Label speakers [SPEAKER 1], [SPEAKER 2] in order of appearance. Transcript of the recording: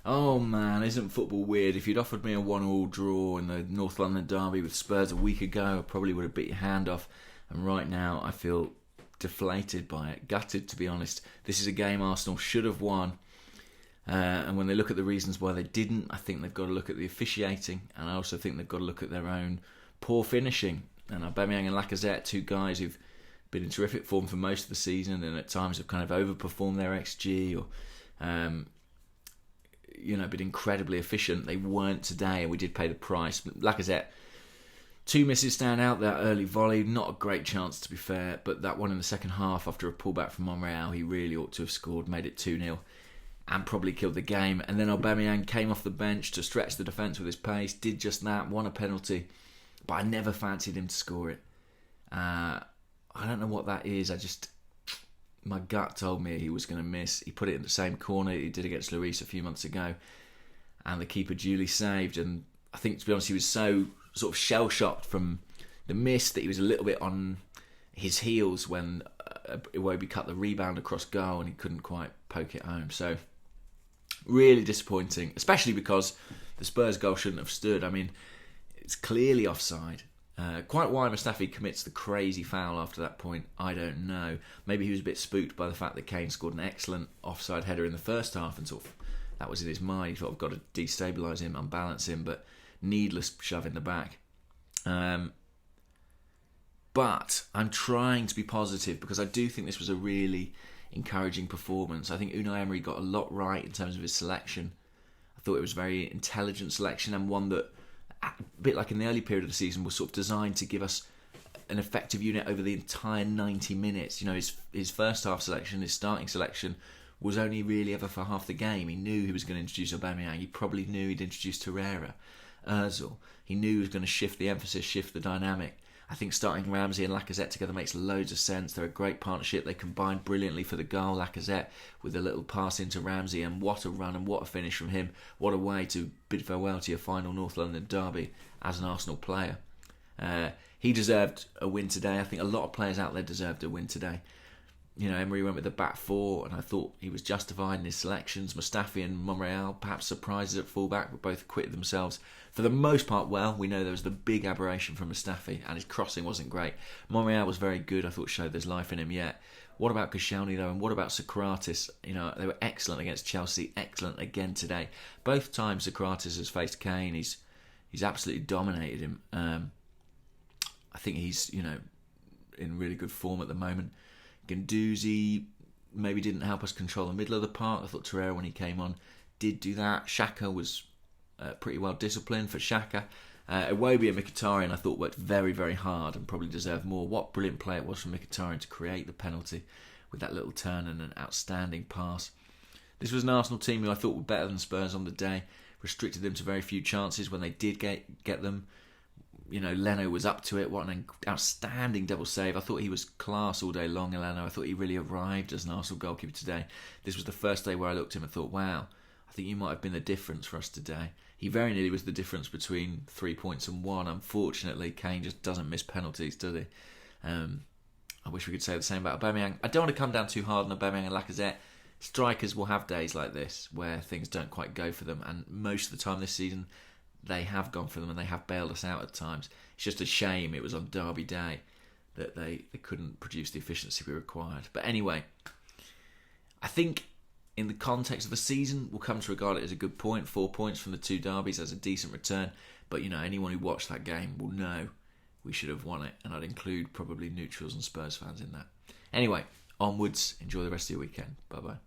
[SPEAKER 1] Oh man, isn't football weird? If you'd offered me a 1-1 draw in the North London derby with Spurs a week ago, I probably would have bit your hand off. And right now, I feel deflated by it, gutted to be honest. This is a game Arsenal should have won. And when they look at the reasons why they didn't, I think they've got to look at the officiating, and I also think they've got to look at their own poor finishing. And Aubameyang and Lacazette, two guys who've been in terrific form for most of the season, and at times have kind of overperformed their XG or been incredibly efficient. They weren't today, and we did pay the price. But Lacazette, two misses stand out. That early volley, not a great chance to be fair, but that one in the second half after a pullback from Monreal, he really ought to have scored, made it 2-0. And probably killed the game. And then Aubameyang came off the bench to stretch the defence with his pace, did just that, won a penalty, but I never fancied him to score it. I don't know what that is. My gut told me he was going to miss. He put it in the same corner he did against Lloris a few months ago, and the keeper duly saved. And I think, to be honest, he was so sort of shell-shocked from the miss that he was a little bit on his heels when Iwobi cut the rebound across goal and he couldn't quite poke it home. So really disappointing, especially because the Spurs goal shouldn't have stood. I mean, it's clearly offside. Quite why Mustafi commits the crazy foul after that point, I don't know. Maybe he was a bit spooked by the fact that Kane scored an excellent offside header in the first half and sort of that was in his mind. He thought, I've got to destabilise him, unbalance him, but needless shove in the back. But I'm trying to be positive because I do think this was a really encouraging performance. I think Unai Emery got a lot right in terms of his selection. I thought it was a very intelligent selection and one that, a bit like in the early period of the season, was sort of designed to give us an effective unit over the entire 90 minutes. You know, his first half selection, his starting selection, was only really ever for half the game. He knew he was going to introduce Aubameyang. He probably knew he'd introduce Torreira, Ozil. He knew he was going to shift the emphasis, shift the dynamic. I think starting Ramsey and Lacazette together makes loads of sense. They're a great partnership. They combine brilliantly for the goal. Lacazette with a little pass into Ramsey, and what a run and what a finish from him. What a way to bid farewell to your final North London derby as an Arsenal player. He deserved a win today. I think a lot of players out there deserved a win today. You know, Emery went with the back four, and I thought he was justified in his selections. Mustafi and Monreal, perhaps surprises at fullback, but both acquitted themselves for the most part well. We know there was the big aberration from Mustafi, and his crossing wasn't great. Monreal was very good. I thought showed there's life in him yet. What about Koscielny though, and what about Socrates? You know, they were excellent against Chelsea, excellent again today. Both times Socrates has faced Kane, he's absolutely dominated him. I think he's, in really good form at the moment. Guendouzi maybe didn't help us control the middle of the park. I thought Torreira, when he came on, did do that. Xhaka was pretty well disciplined for Xhaka. Iwobi and Mkhitaryan I thought worked very, very hard and probably deserved more. What brilliant play it was from Mkhitaryan to create the penalty with that little turn and an outstanding pass. This was an Arsenal team who I thought were better than Spurs on the day. Restricted them to very few chances when they did get them. You know, Leno was up to it. What an outstanding double save. I thought he was class all day long, Leno. I thought he really arrived as an Arsenal goalkeeper today. This was the first day where I looked at him and thought, wow, I think you might have been the difference for us today. He very nearly was the difference between 3 points and one. Unfortunately, Kane just doesn't miss penalties, does he? I wish we could say the same about Aubameyang. I don't want to come down too hard on Aubameyang and Lacazette. Strikers will have days like this where things don't quite go for them, and most of the time this season they have gone for them and they have bailed us out at times. It's just a shame it was on Derby Day that they couldn't produce the efficiency we required. But anyway, I think in the context of the season, we'll come to regard it as a good point. 4 points from the two derbies as a decent return. But, anyone who watched that game will know we should have won it. And I'd include probably neutrals and Spurs fans in that. Anyway, onwards. Enjoy the rest of your weekend. Bye-bye.